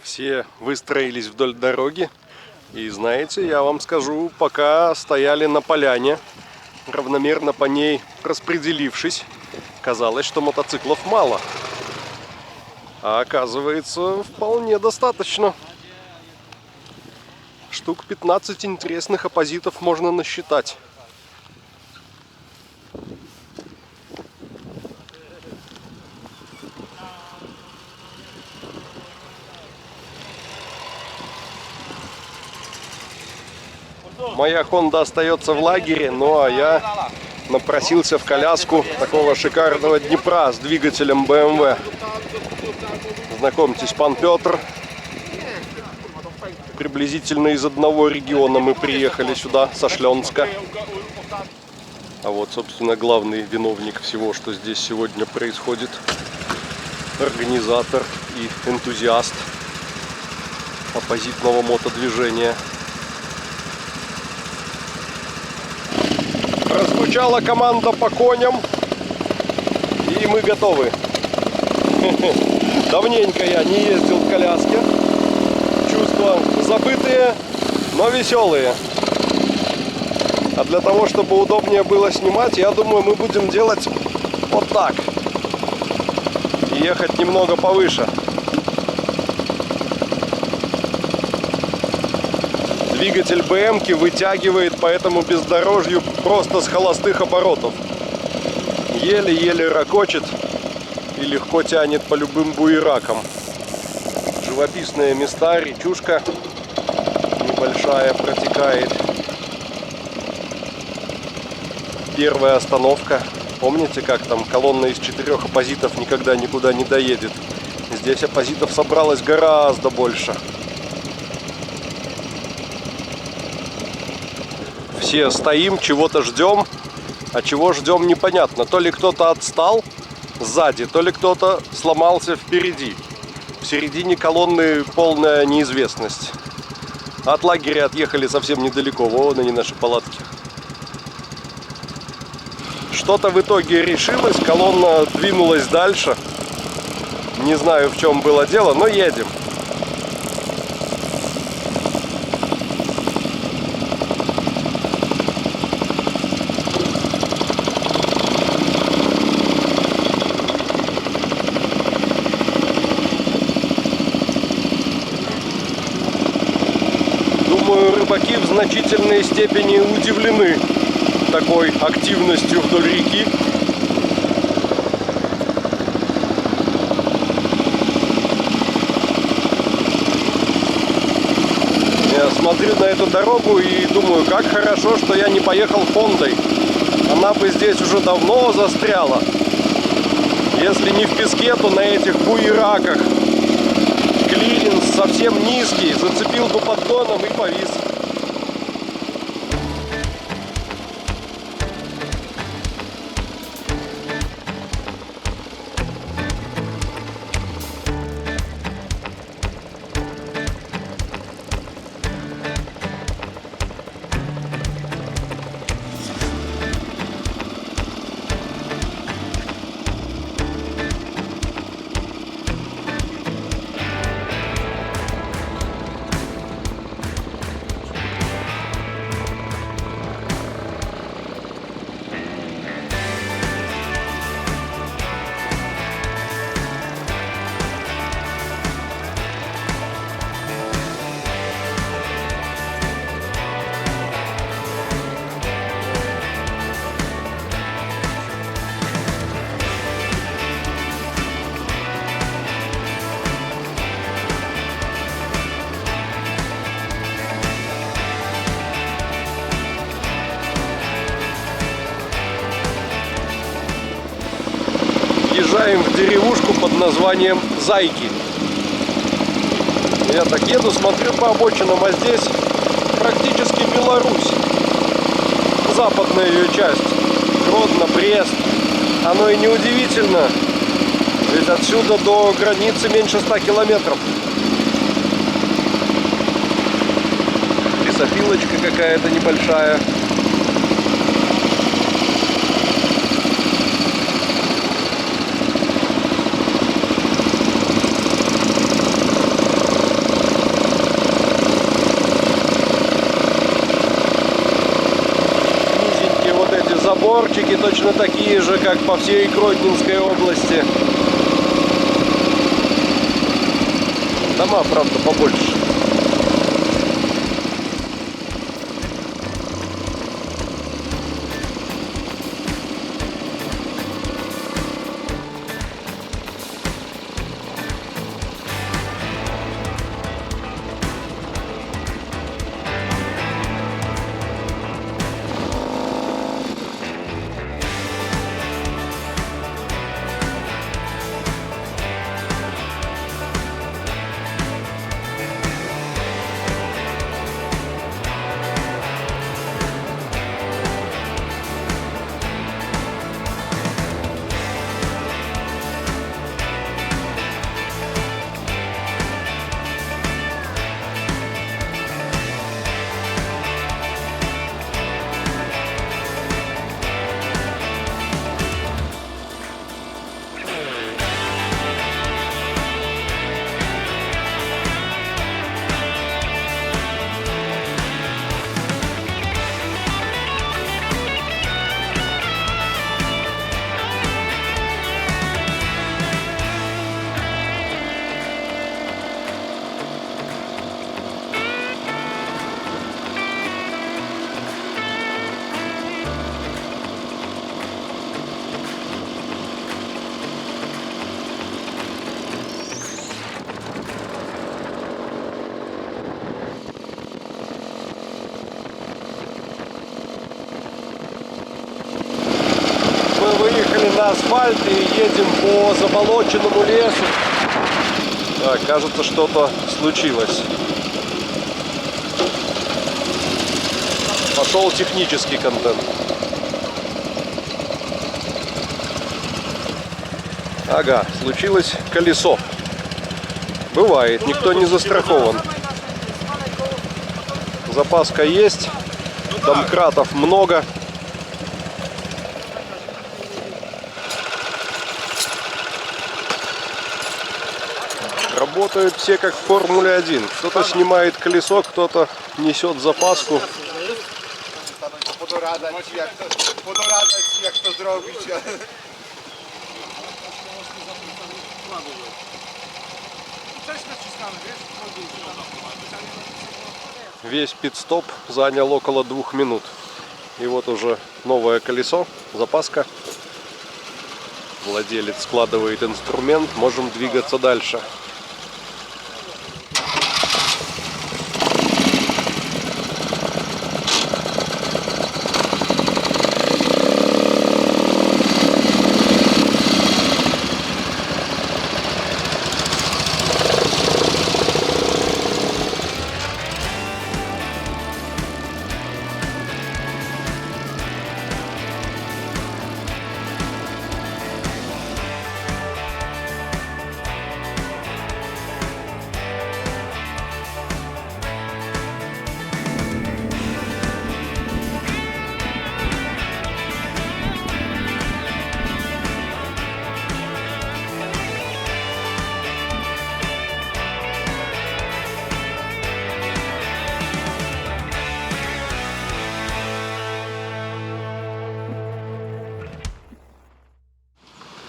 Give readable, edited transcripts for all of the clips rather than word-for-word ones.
Все выстроились вдоль дороги. И знаете, я вам скажу, пока стояли на поляне, равномерно по ней распределившись, казалось, что мотоциклов мало. А оказывается, вполне достаточно. Штук 15 интересных оппозитов можно насчитать. Моя Honda остается в лагере, ну а я напросился в коляску такого шикарного Днепра с двигателем BMW. Знакомьтесь, пан Петр. Приблизительно из одного региона мы приехали сюда, со Шленска. А вот, собственно, главный виновник всего, что здесь сегодня происходит. Организатор и энтузиаст оппозитного мотодвижения. Прозвучала команда по коням, и мы готовы. Давненько я не ездил в коляске. Чувства забытые, но веселые. А для того, чтобы удобнее было снимать, я думаю, мы будем делать вот так. И ехать немного повыше. Двигатель БМ-ки вытягивает по этому бездорожью просто с холостых оборотов. Еле-еле ракочет и легко тянет по любым буеракам. Живописные места, речушка небольшая протекает. Первая остановка. Помните, как там колонна из 4 оппозитов никогда никуда не доедет? Здесь оппозитов собралось гораздо больше. Все стоим, чего-то ждем, а чего ждем непонятно. То ли кто-то отстал сзади, то ли кто-то сломался впереди. В середине колонны полная неизвестность. От лагеря отъехали совсем недалеко, вон они, наши палатки. Что-то в итоге решилось, колонна двинулась дальше. Не знаю, в чем было дело, но едем. Рыбаки в значительной степени удивлены такой активностью вдоль реки. Я смотрю на эту дорогу и думаю, как хорошо, что я не поехал Хондой. Она бы здесь уже давно застряла. Если не в песке, то на этих буераках. Клиренс совсем низкий, зацепил бы поддоном и повис. Въезжаем в деревушку под названием Зайки. Я так еду, смотрю по обочинам, а здесь практически Беларусь. Западная ее часть. Гродно, Брест. Оно и неудивительно. Ведь отсюда до границы меньше 100 километров. Лесопилочка какая-то небольшая. Заборчики точно такие же, как по всей Гродненской области. Дома, правда, побольше. Выехали на асфальт и едем по заболоченному лесу. Так, кажется, что-то случилось. Пошел технический контент. Ага, случилось колесо. Бывает, никто не застрахован. Запаска есть, домкратов много. Работают все как в Формуле 1. Кто-то снимает колесо, кто-то несет запаску. Весь пит-стоп занял около 2 минут. И вот уже новое колесо, запаска. Владелец складывает инструмент, можем двигаться дальше.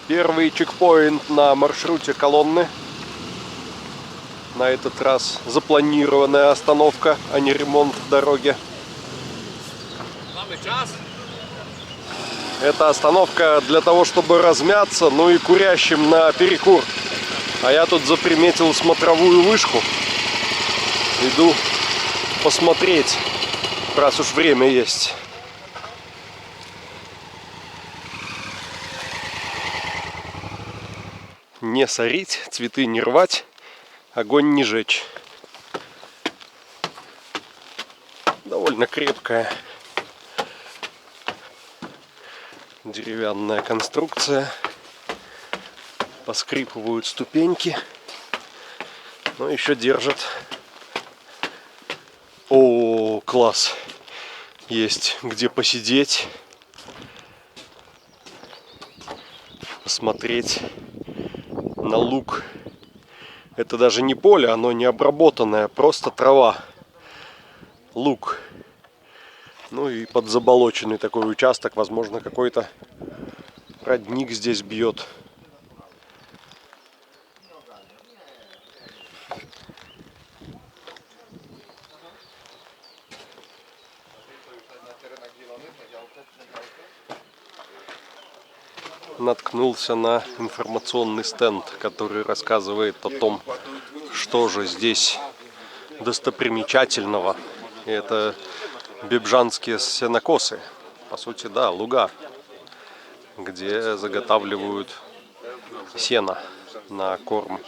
Первый чекпоинт на маршруте колонны. На этот раз запланированная остановка, а не ремонт дороги. Это остановка для того, чтобы размяться, ну и курящим на перекур. А я тут заприметил смотровую вышку. Иду посмотреть, раз уж время есть. Не сорить, цветы не рвать, огонь не жечь. Довольно крепкая деревянная конструкция. Поскрипывают ступеньки, но еще держат. О, класс! Есть где посидеть, посмотреть на луг. Это даже не поле, оно не обработанное, просто трава. Луг. Ну и подзаболоченный такой участок, возможно, какой-то родник здесь бьет. Наткнулся на информационный стенд, который рассказывает о том, что же здесь достопримечательного. И это бебжанские сенокосы, по сути, да, луга, где заготавливают сено на корм.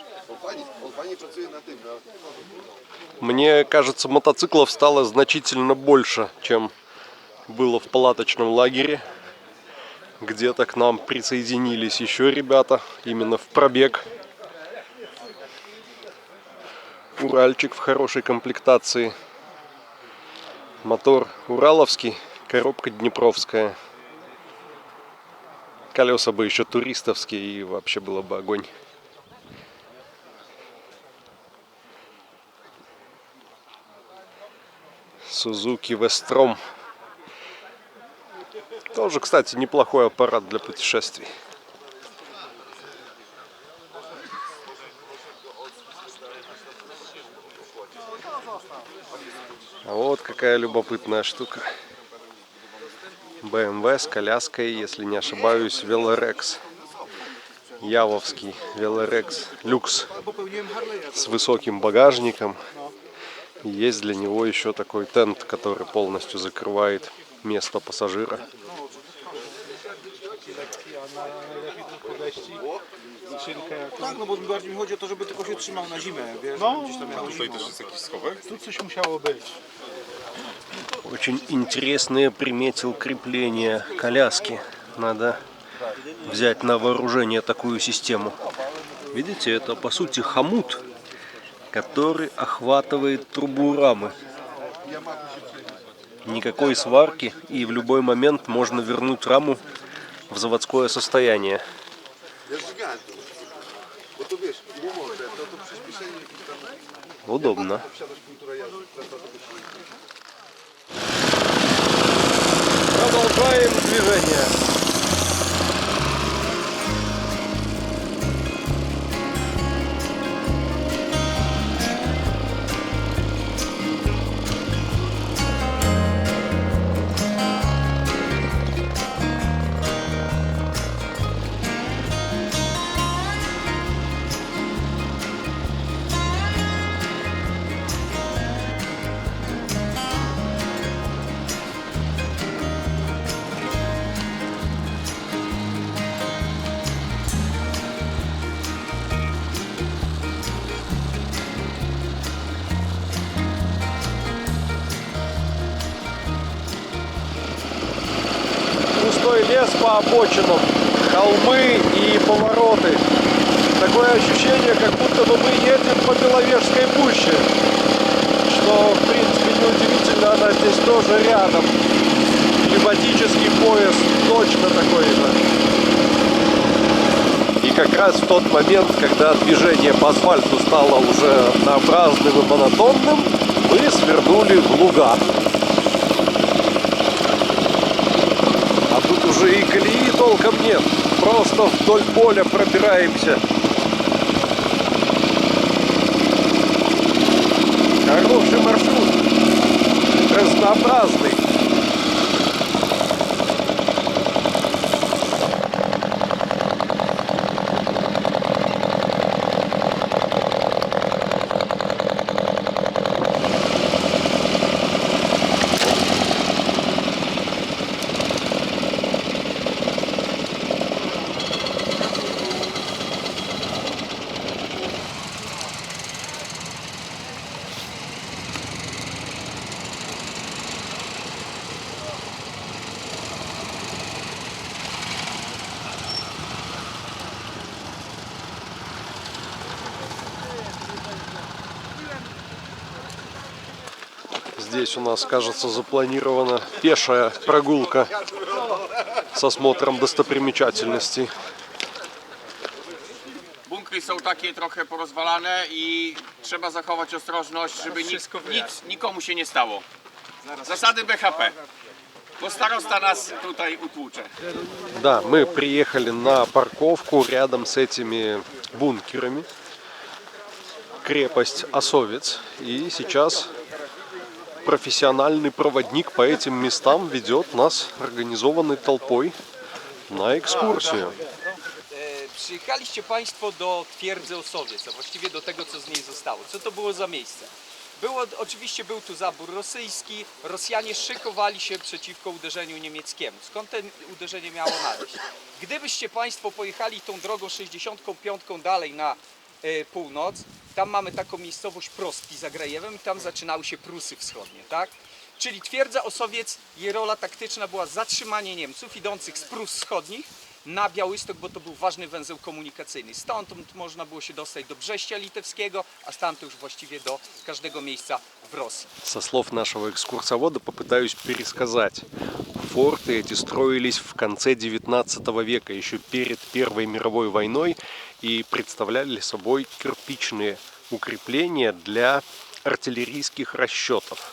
Мне кажется, мотоциклов стало значительно больше, чем было в палаточном лагере. Где-то к нам присоединились еще ребята, именно в пробег. Уральчик в хорошей комплектации. Мотор ураловский, коробка днепровская. Колеса бы еще туристовские, и вообще было бы огонь. Suzuki Vestrom. Тоже, кстати, неплохой аппарат для путешествий. А вот какая любопытная штука. BMW с коляской, если не ошибаюсь, Velorex. Явовский Velorex Люкс с высоким багажником. Есть для него еще такой тент, который полностью закрывает место пассажира. Tak, no bo bardziej mi chodzi o to, żeby tylko się trzymał na zimę, wiesz? No, Gdzieś tam jechał tutaj zimą. też jest jakiś schowek? Tu coś musiało być. Очень интересные приметил крепления коляски. Надо взять на вооружение такую систему. Видите, это по сути хомут, который охватывает трубу рамы. Никакой сварки, и в любой момент можно вернуть раму в заводское состояние. Удобно. Продолжаем движение. Густой лес по обочинам, холмы и повороты. Такое ощущение, как будто бы мы едем по Беловежской пуще. Что, в принципе, неудивительно, она здесь тоже рядом. Климатический пояс точно такой же. И как раз в тот момент, когда движение по асфальту стало уже однообразным и монотонным, мы свернули в луга. А тут уже и колеи толком нет. Просто вдоль поля пробираемся. Хороший маршрут. Разнообразный. Здесь у нас, кажется, запланирована пешая прогулка с осмотром достопримечательностей. Bunkry są takie trochę porozwalane i trzeba zachować ostrożność, żeby nikomu się nie stało. Zasady BHP. Bo starosta nas tutaj utłucze. Да, мы приехали на парковку рядом с этими бункерами. Крепость Осовец. И сейчас профессиональный проводник по этим местам ведет нас организованной толпой на экскурсию. Przyjechaliście Państwo do twierdzy Osowiec, a właściwie do tego, co z niej zostało. Co to było za miejsce? Oczywiście był tu zabór rosyjski, Rosjanie szykowali się przeciwko uderzeniu niemieckiemu. Skąd to uderzenie miało nadejść? Gdybyście Państwo pojechali tą drogą 65 dalej na północ, tam mamy taką miejscowość Prostki za Grajewem i tam zaczynały się Prusy Wschodnie, tak? Czyli twierdza Osowiec, jej rola taktyczna była zatrzymanie Niemców idących z Prus Wschodnich na Białystok, bo to był ważny węzeł komunikacyjny. Stamtąd można było się dostać do Brześcia Litewskiego, a stamtąd już właściwie do każdego miejsca w Rosji. Со слов нашего экскурсовода попытаюсь пересказать. Форты эти строились в конце 19 века, еще перед Первой мировой войной, и представляли собой кирпичные укрепления для артиллерийских расчетов.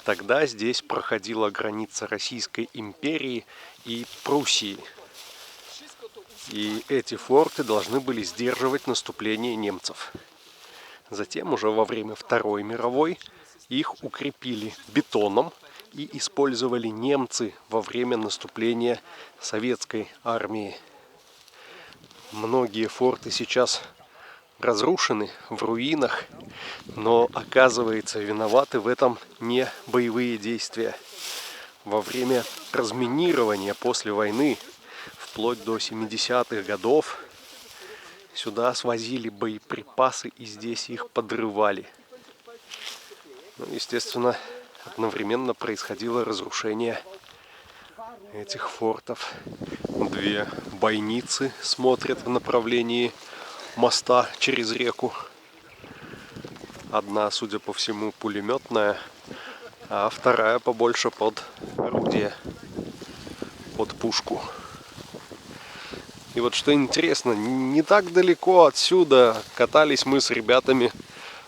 Тогда здесь проходила граница Российской империи и Пруссии. И эти форты должны были сдерживать наступление немцев. Затем уже во время Второй мировой их укрепили бетоном и использовали немцы во время наступления советской армии. Многие форты сейчас разрушены, в руинах, но оказывается виноваты в этом не боевые действия. Во время разминирования после войны, вплоть до 70-х годов, сюда свозили боеприпасы и здесь их подрывали. Ну, естественно, одновременно происходило разрушение этих фортов. Две бойницы смотрят в направлении моста через реку. Одна, судя по всему, пулеметная, а вторая побольше под орудие, под пушку. И вот что интересно, не так далеко отсюда катались мы с ребятами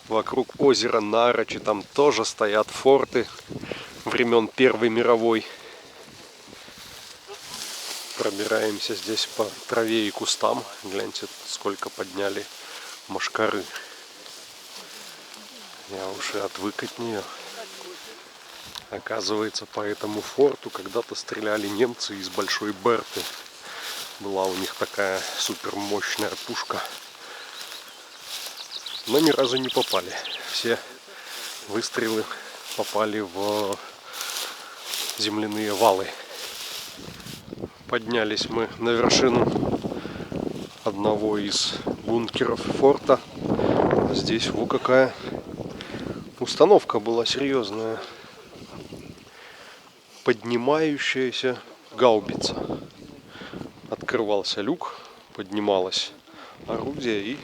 вокруг озера Нарочи. Там тоже стоят форты времен Первой мировой. Пробираемся здесь по траве и кустам. Гляньте, сколько подняли мошкары. Я уже отвык от нее. Оказывается, по этому форту когда-то стреляли немцы из большой берты. Была у них такая супер мощная пушка. Но ни разу не попали. Все выстрелы попали в земляные валы. Поднялись мы на вершину одного из бункеров форта. Здесь вот какая установка была серьезная. Поднимающаяся гаубица. Открывался люк, поднималось орудие, и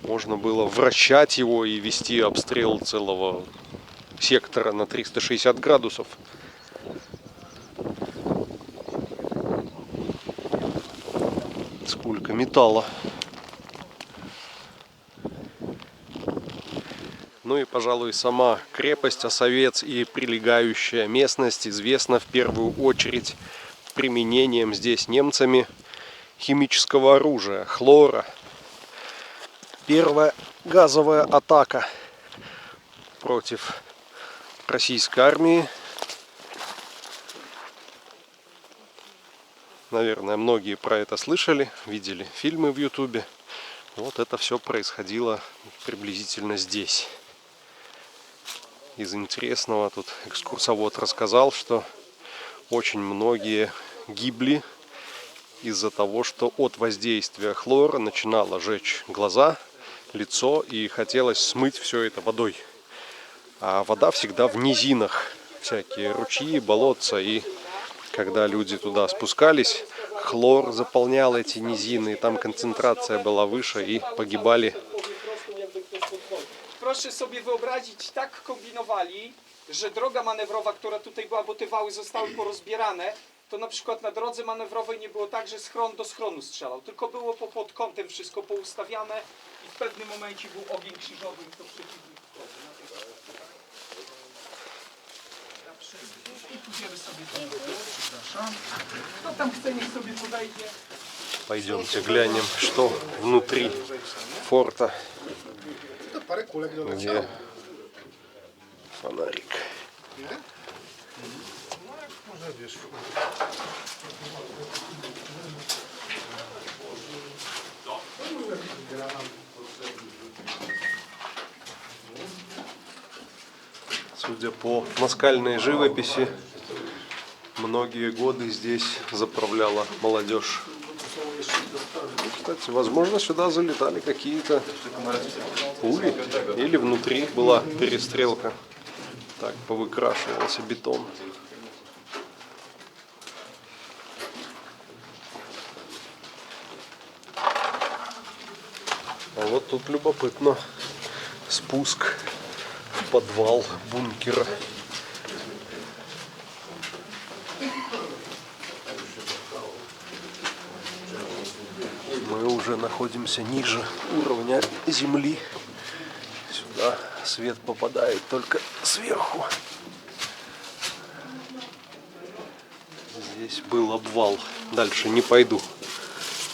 можно было вращать его и вести обстрел целого сектора на 360 градусов. Сколько металла. Ну и, пожалуй, сама крепость Осовец и прилегающая местность известна в первую очередь применением здесь немцами химического оружия, хлора. Первая газовая атака против российской армии. Наверное, многие про это слышали, видели фильмы в Ютубе. Вот это все происходило приблизительно здесь. Из интересного тут экскурсовод рассказал, что очень многие гибли из-за того, что от воздействия хлора начинало жечь глаза, лицо, и хотелось смыть все это водой. А вода всегда в низинах, всякие ручьи, болотца, и когда люди туда спускались, хлор заполнял эти низины, и там концентрация была выше, и pogibali. Proszę sobie wyobrazić, tak kombinowali, że droga manewrowa, która tutaj była, bo te wały zostały porozbierane, to na przykład na drodze manewrowej nie było tak, że schron do schronu strzelał, tylko było pod kątem wszystko poustawiane i w pewnym momencie był ogień krzyżowy i to przeciwnik wchodził. I pójdziemy sobie tam, przepraszam. Kto tam chce, niech sobie podejdzie. Пойдемте глянем, что внутри форта. Где фонарик. Судя по наскальной живописи, многие годы здесь заправляла молодежь. Кстати, возможно, сюда залетали какие-то пули, или внутри была перестрелка. Так повыкрашивался бетон. А вот тут любопытно. Спуск в подвал бункера. Мы уже находимся ниже уровня земли. Сюда свет попадает только сверху. Здесь был обвал. Дальше не пойду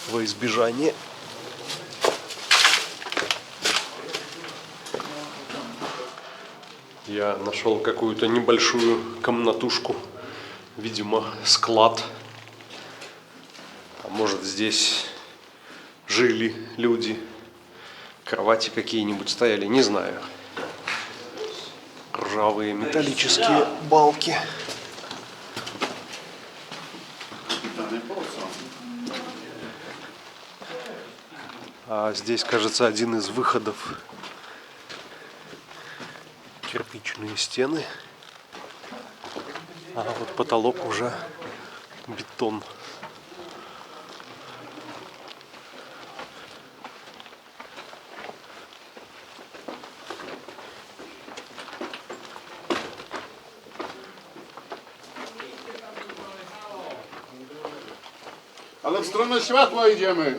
во избежание. Я нашел какую-то небольшую комнатушку. Видимо, склад. А может, здесь жили люди. Кровати какие-нибудь стояли, не знаю. Ржавые металлические балки. А здесь, кажется, один из выходов. Кирпичные стены. А вот потолок уже бетон. Ale w stronę światła idziemy.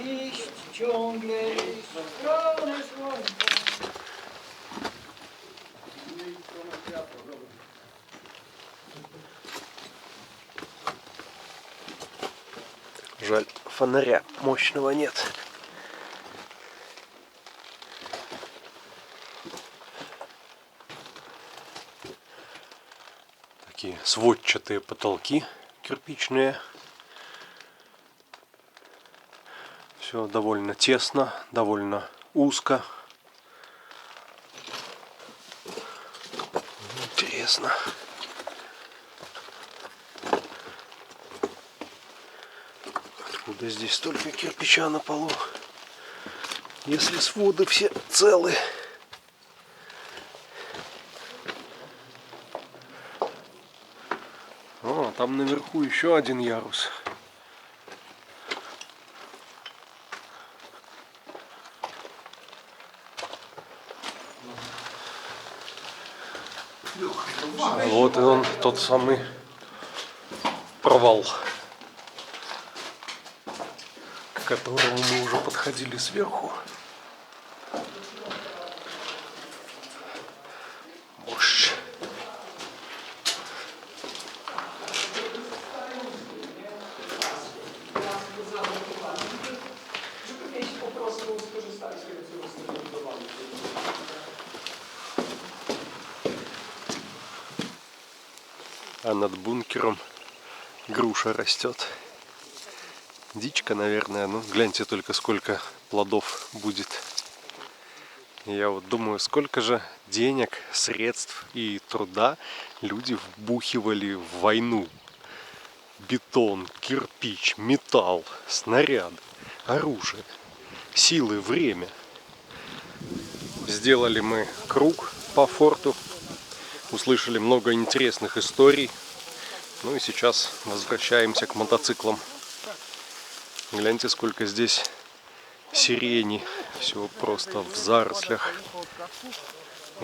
Iść ciągle w stronę słońca. Жаль, фонаря мощного нет. Такие сводчатые потолки кирпичные. Все довольно тесно, довольно узко. Интересно. Откуда здесь столько кирпича на полу? Если своды все целы. О, там наверху еще один ярус. Вот и он, тот самый провал, к которому мы уже подходили сверху. Уж. А над бункером груша растет. Дичка, наверное. Ну, гляньте только, сколько плодов будет. Я вот думаю, сколько же денег, средств и труда люди вбухивали в войну. Бетон, кирпич, металл, снаряд, оружие, силы, время. Сделали мы круг по форту. Услышали много интересных историй. Ну и сейчас возвращаемся к мотоциклам. Гляньте, сколько здесь сирени. Все просто в зарослях.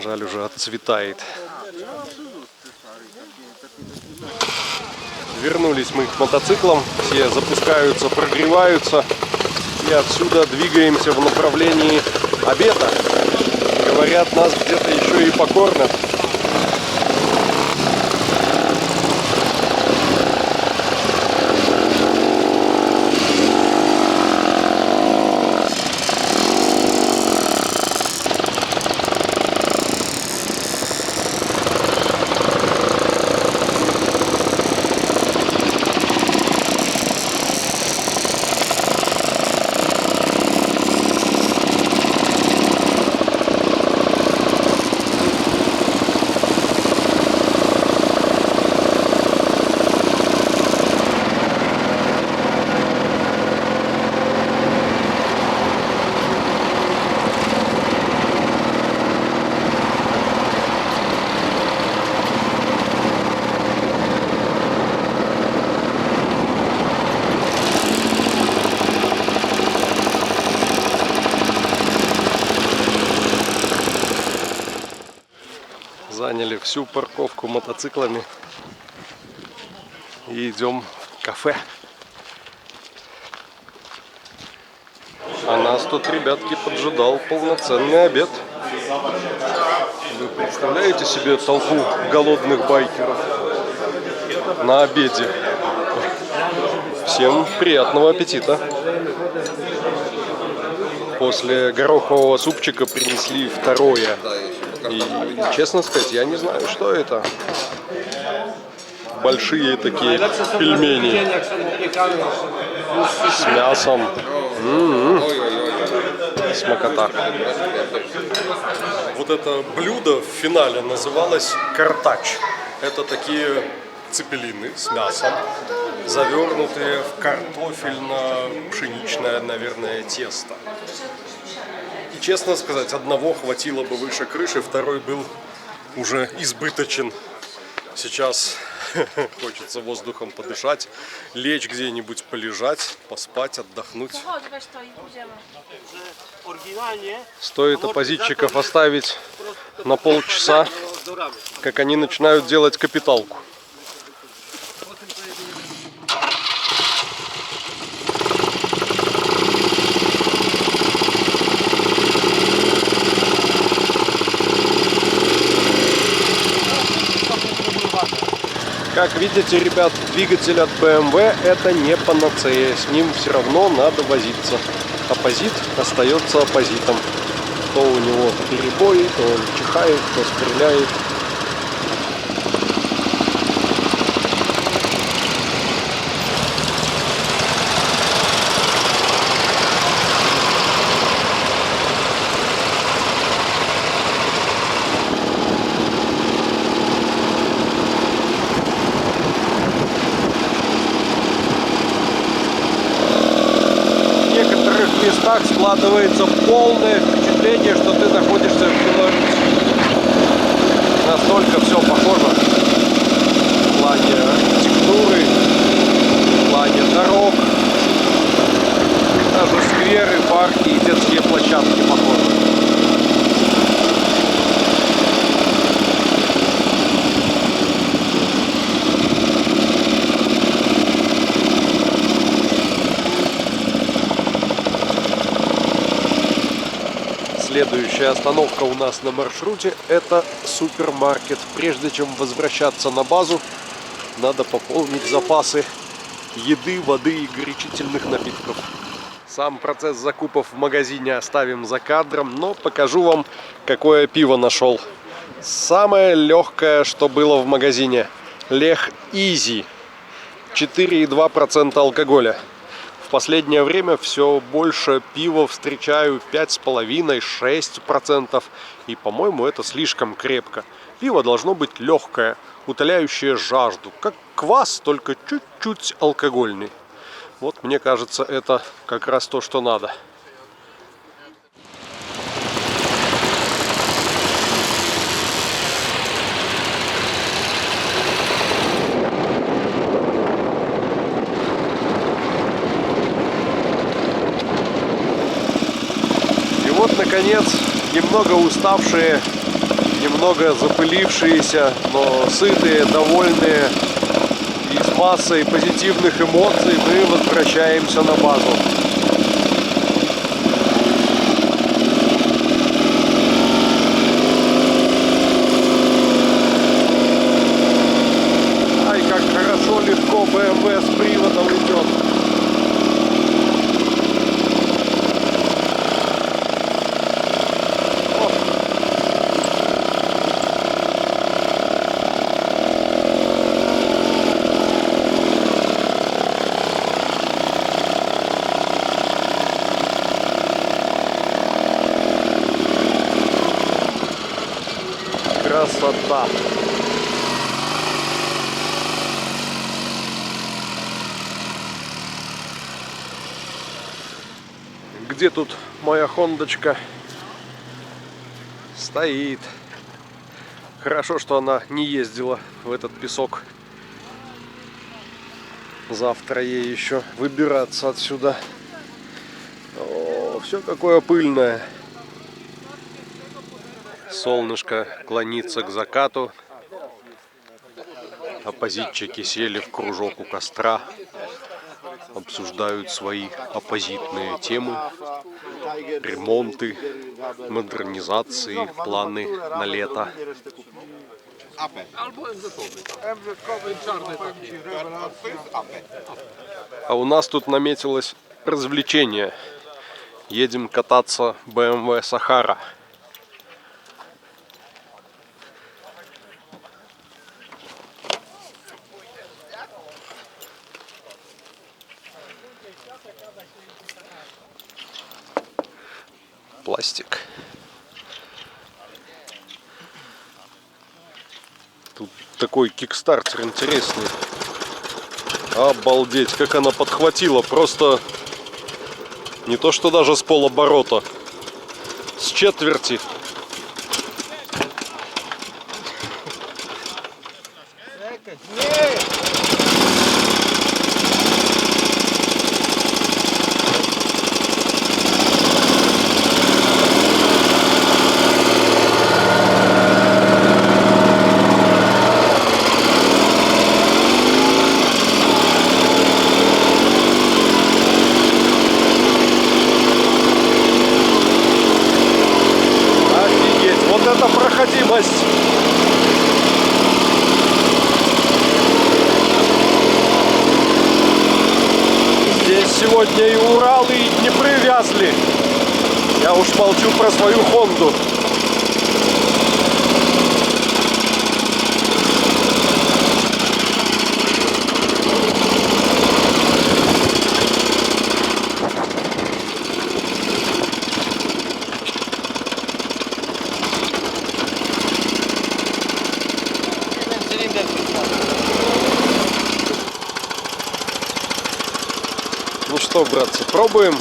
Жаль, уже отцветает. Вернулись мы к мотоциклам. Все запускаются, прогреваются. И отсюда двигаемся в направлении обеда. Говорят, нас где-то еще и покормят. Заняли всю парковку мотоциклами и идем в кафе. А нас тут, ребятки, поджидал полноценный обед. Вы представляете себе толпу голодных байкеров на обеде? Всем приятного аппетита! После горохового супчика принесли второе. И, честно сказать, я не знаю, что это. Большие такие пельмени с мясом. Смакота. Вот это блюдо в финале называлось картач. Это такие цепелины с мясом, завернутые в картофельно-пшеничное, наверное, тесто. И, честно сказать, одного хватило бы выше крыши, второй был уже избыточен. Сейчас хочется воздухом подышать, лечь где-нибудь, полежать, поспать, отдохнуть. Стоит оппозитчиков оставить на полчаса, как они начинают делать капиталку. Как видите, ребят, двигатель от BMW это не панацея, с ним все равно надо возиться. Оппозит остается оппозитом. То у него перебои, то он чихает, то стреляет. В местах складывается полное впечатление, что ты находишься в Беларуси. Настолько все похоже в плане архитектуры, в плане дорог, даже скверы, парки и детские площадки похожи. Следующая остановка у нас на маршруте – это супермаркет. Прежде чем возвращаться на базу, надо пополнить запасы еды, воды и горячительных напитков. Сам процесс закупов в магазине оставим за кадром, но покажу вам, какое пиво нашел. Самое легкое, что было в магазине – Лех Изи. 4,2% алкоголя. В последнее время все больше пива встречаю 5,5-6%. И, по-моему, это слишком крепко. Пиво должно быть легкое, утоляющее жажду. Как квас, только чуть-чуть алкогольный. Вот, мне кажется, это как раз то, что надо. Наконец, немного уставшие немного запылившиеся, но сытые, довольные и с массой позитивных эмоций мы возвращаемся на базу. Ай, как хорошо, легко BMW с приводом идет. Красота! Где тут моя хондочка? Стоит. Хорошо, что она не ездила в этот песок. Завтра ей еще выбираться отсюда. О, все какое пыльное. Солнышко клонится к закату. Оппозитчики сели в кружок у костра. Обсуждают свои оппозитные темы. Ремонты, модернизации, планы на лето. А у нас тут наметилось развлечение. Едем кататься BMW Сахара. Пластик. Тут такой кикстартер интересный. Обалдеть, как она подхватила. Просто не то что даже с полоборота, с четверти. Это проходимость. Здесь сегодня и Уралы, и Днепры вязли. Я уж молчу про свою Хонду. Ну что, братцы, пробуем.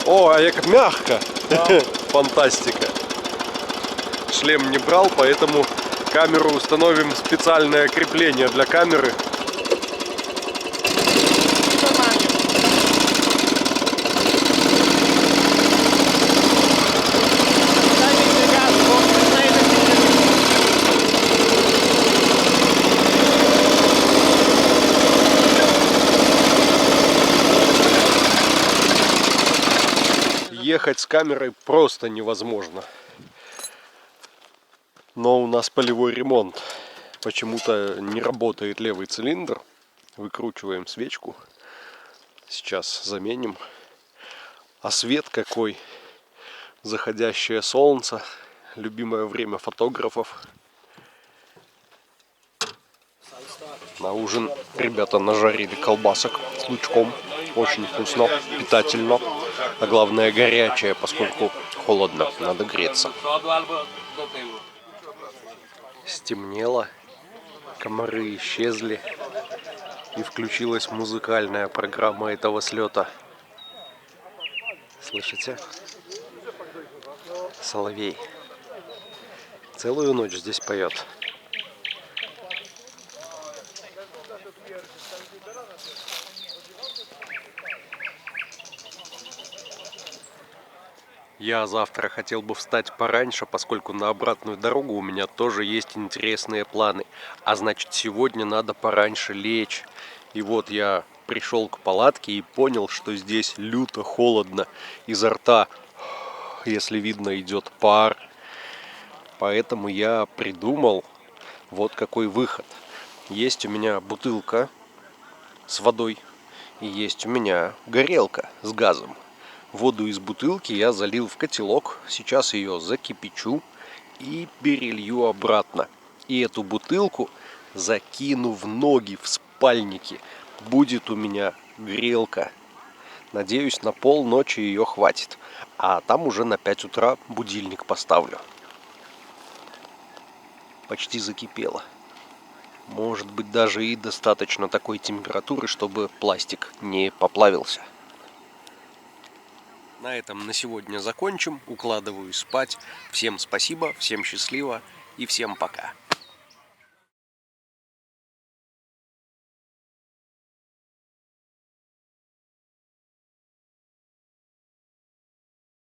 О, а як мягко. Да. Фантастика. Шлем не брал, поэтому камеру установим специальное крепление для камеры. Ехать с камерой просто невозможно. Но у нас полевой ремонт. Почему-то не работает левый цилиндр. Выкручиваем свечку. Сейчас заменим. А свет какой! Заходящее солнце. Любимое время фотографов. На ужин ребята нажарили колбасок с лучком. Очень вкусно, питательно. А главное горячее, поскольку холодно, надо греться. Стемнело, комары исчезли, и включилась музыкальная программа этого слета. Слышите? Соловей. Целую ночь здесь поет. Я завтра хотел бы встать пораньше, поскольку на обратную дорогу у меня тоже есть интересные планы. А значит, сегодня надо пораньше лечь. И вот я пришел к палатке и понял, что здесь люто холодно. Изо рта, если видно, идет пар. Поэтому я придумал вот какой выход. Есть у меня бутылка с водой и есть у меня горелка с газом. Воду из бутылки я залил в котелок, сейчас ее закипячу и перелью обратно. И эту бутылку закину в ноги в спальнике. Будет у меня грелка. Надеюсь, на полночи ее хватит. А там уже на 5 утра будильник поставлю. Почти закипело. Может быть, даже и достаточно такой температуры, чтобы пластик не поплавился. На этом на сегодня закончим. Укладываю спать. Всем спасибо, всем счастливо и всем пока.